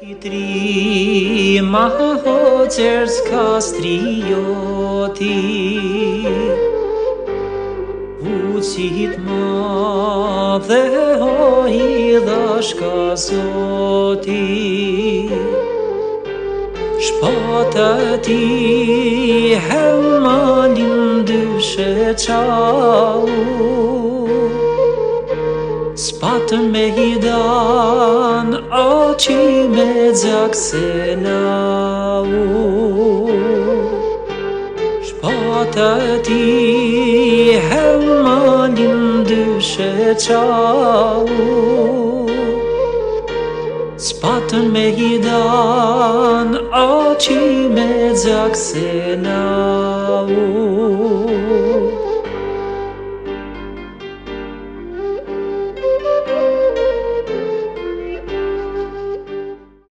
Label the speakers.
Speaker 1: Tri ma hoqër s'ka strioti, Uqit ma dhe hoj dha shka zoti. Shpata ti hemalim dyshe qau, Spatën me hidan, oqi me gjak se lau. Shpata ti hemalim dyshe qau, Spatën me hidan, oqi me gjak se lau.